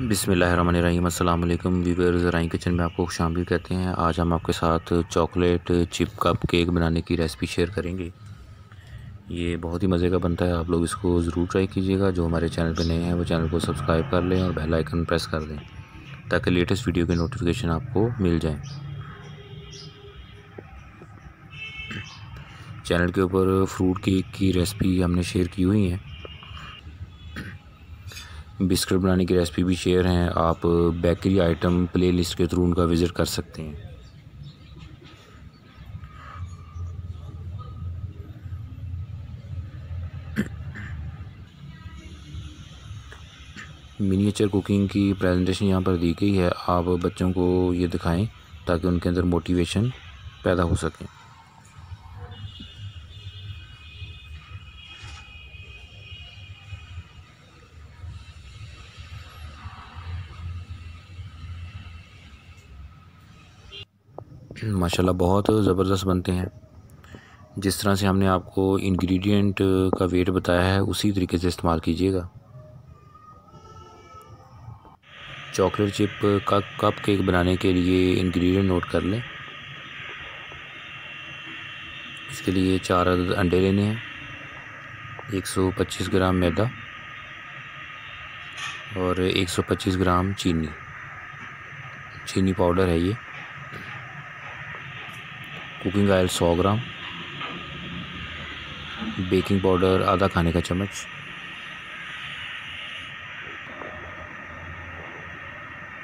बिस्मिल्लाहिर्रहमानिर्रहीम। अस्सलाम वालेकुम व्यूअर्स, राइन किचन में आपको खुशामदीद कहते हैं। आज हम आपके साथ चॉकलेट चिप कप केक बनाने की रेसिपी शेयर करेंगे। ये बहुत ही मज़े का बनता है, आप लोग इसको ज़रूर ट्राई कीजिएगा। जो हमारे चैनल पे नए हैं वो चैनल को सब्सक्राइब कर लें और बेल आइकन प्रेस कर दें ताकि लेटेस्ट वीडियो की नोटिफिकेशन आपको मिल जाए। चैनल के ऊपर फ्रूट केक की रेसिपी हमने शेयर की हुई है, बिस्किट बनाने की रेसिपी भी शेयर हैं। आप बेकरी आइटम प्लेलिस्ट के थ्रू उनका विज़िट कर सकते हैं। मिनिएचर कुकिंग की प्रेजेंटेशन यहाँ पर दी गई है। आप बच्चों को ये दिखाएं ताकि उनके अंदर मोटिवेशन पैदा हो सके। माशाल्लाह बहुत ज़बरदस्त बनते हैं। जिस तरह से हमने आपको इंग्रेडिएंट का वेट बताया है उसी तरीके से इस्तेमाल कीजिएगा। चॉकलेट चिप का कप केक बनाने के लिए इंग्रेडिएंट नोट कर लें। इसके लिए 4 अदद अंडे लेने हैं, 125 ग्राम मैदा और 125 ग्राम चीनी पाउडर है ये। कुकिंग ऑयल 100 ग्राम, बेकिंग पाउडर आधा खाने का चम्मच,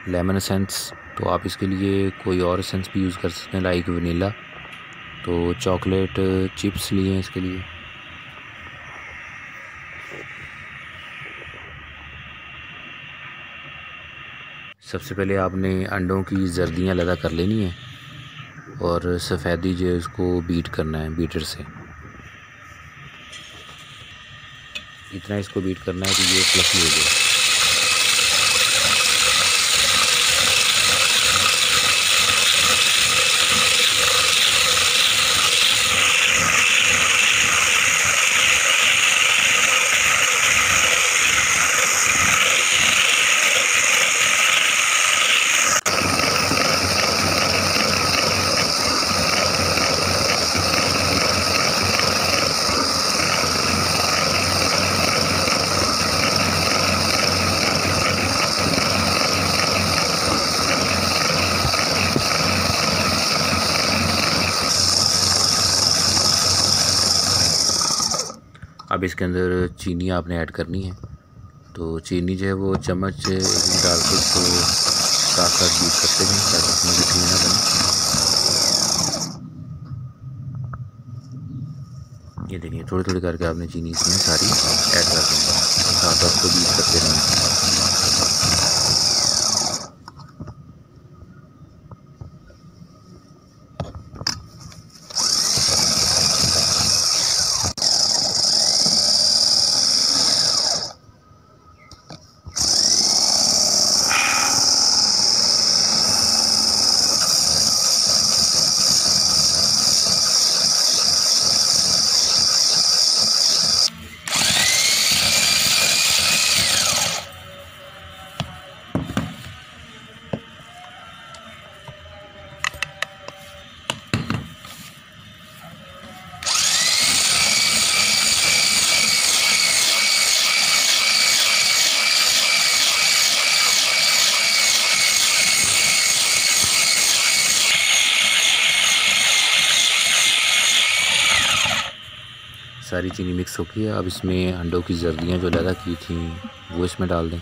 लेमन एसेंस, तो आप इसके लिए कोई और एसेंस भी यूज़ कर सकते हैं लाइक वनीला। तो चॉकलेट चिप्स लिए हैं इसके लिए। सबसे पहले आपने अंडों की जर्दियाँ लगा कर लेनी है और सफ़ेदी जो है उसको बीट करना है बीटर से। इतना इसको बीट करना है कि ये फ्लफी हो जाए। अब इसके अंदर चीनी आपने ऐड करनी है। तो चीनी जो है वो चम्मच से डाल के इसको साथ साथ बीट करते हैं ताकि इसमें गिट्टी ना बने। ये देखिए थोड़ी थोड़ी करके आपने चीनी इसमें सारी ऐड कर देंगे, साथ साथ इसको बीट करते रहेंगे। सारी चीनी मिक्स हो गई है। अब इसमें अंडों की जर्दियाँ जो लगा की थी वो इसमें डाल दें।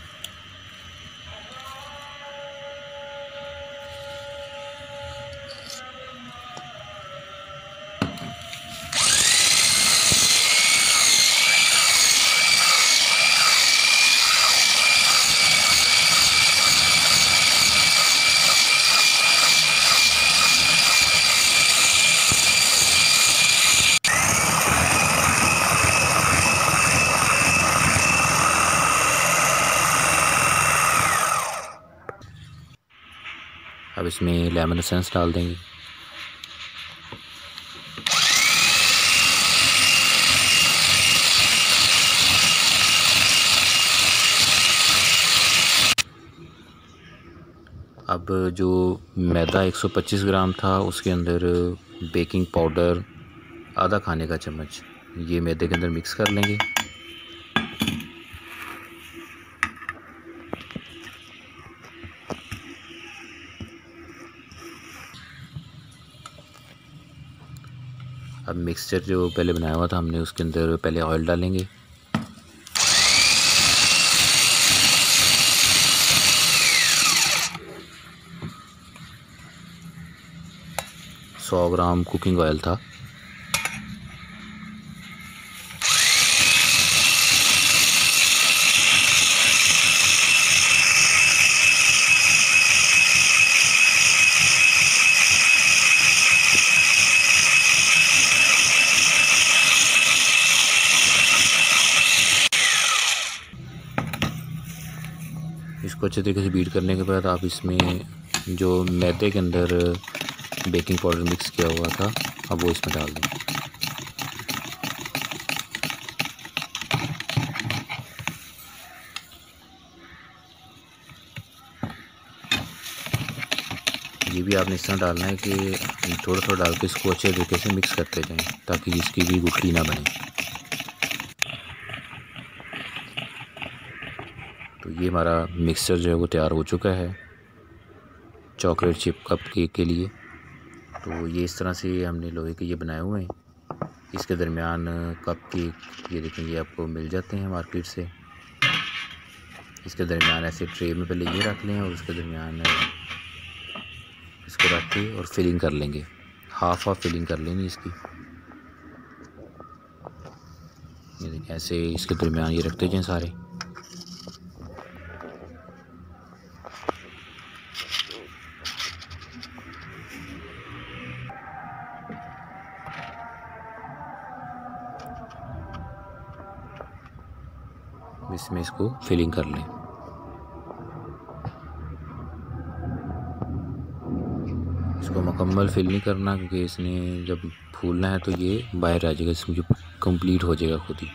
अब इसमें लेमन एसेंस डाल देंगे। अब जो मैदा 125 ग्राम था उसके अंदर बेकिंग पाउडर आधा खाने का चम्मच ये मैदे के अंदर मिक्स कर लेंगे। अब मिक्सचर जो पहले बनाया हुआ था हमने उसके अंदर पहले ऑयल डालेंगे। सौ ग्राम कुकिंग ऑयल था। इसको अच्छे तरीके से बीट करने के बाद आप इसमें जो मैदे के अंदर बेकिंग पाउडर मिक्स किया हुआ था अब वो इसमें डाल दें। ये भी आपने इस तरह डालना है कि थोड़ा थोड़ा डाल के इसको अच्छे तरीके से मिक्स करते जाएं ताकि इसकी भी गुठली ना बने। तो ये हमारा मिक्सचर जो है वो तैयार हो चुका है चॉकलेट चिप कप केक के लिए। तो ये इस तरह से हमने लोहे के ये बनाए हुए हैं। इसके दरमियान कप केक ये देखें ये आपको मिल जाते हैं मार्केट से। इसके दरमियान ऐसे ट्रे में पहले ये रख लें और उसके दरमियान इसको रख के और फिलिंग कर लेंगे। हाफ फिलिंग कर लेंगे इसकी। ये देखें ऐसे इसके दरमियान ये रखते जाएं सारे। इसमें इसको फिलिंग कर लें। इसको मुकम्मल फिल नहीं करना क्योंकि इसने जब फूलना है तो ये बाहर आ जाएगा, इसमें जो कंप्लीट हो जाएगा खुद ही।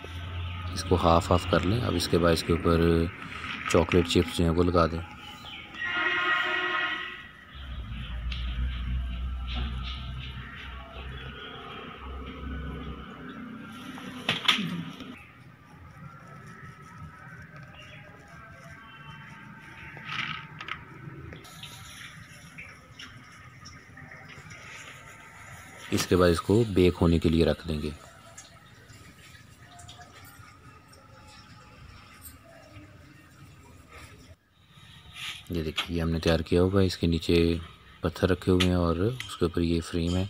इसको हाफ कर लें। अब इसके बाद इसके ऊपर चॉकलेट चिप्स जो हैं वो लगा दें। इसके बाद इसको बेक होने के लिए रख देंगे। ये देखिए हमने तैयार किया हुआ है। इसके नीचे पत्थर रखे हुए हैं और उसके ऊपर ये फ्रेम है।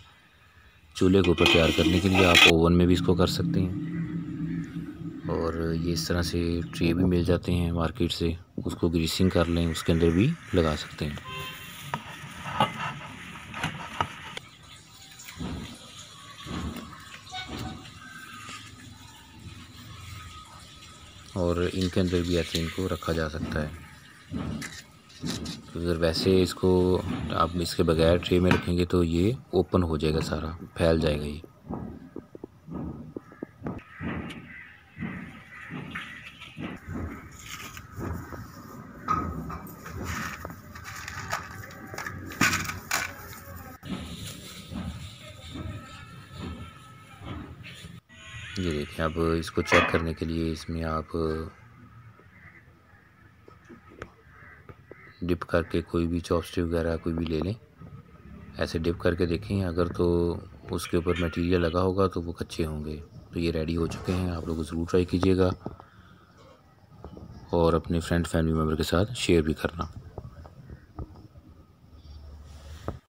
चूल्हे के ऊपर तैयार करने के लिए आप ओवन में भी इसको कर सकते हैं और ये इस तरह से ट्रे भी मिल जाते हैं मार्केट से, उसको ग्रीसिंग कर लें उसके अंदर भी लगा सकते हैं। और इनके अंदर भी ऐसे इनको रखा जा सकता है। तो अगर वैसे इसको आप इसके बगैर ट्रे में रखेंगे तो ये ओपन हो जाएगा, सारा फैल जाएगा ये देखें। अब इसको चेक करने के लिए इसमें आप डिप करके कोई भी चॉपस्टिक वगैरह कोई भी ले लें, ऐसे डिप करके देखें। अगर तो उसके ऊपर मटेरियल लगा होगा तो वो कच्चे होंगे। तो ये रेडी हो चुके हैं। आप लोग ज़रूर ट्राई कीजिएगा और अपने फ्रेंड फैमिली मेम्बर के साथ शेयर भी करना।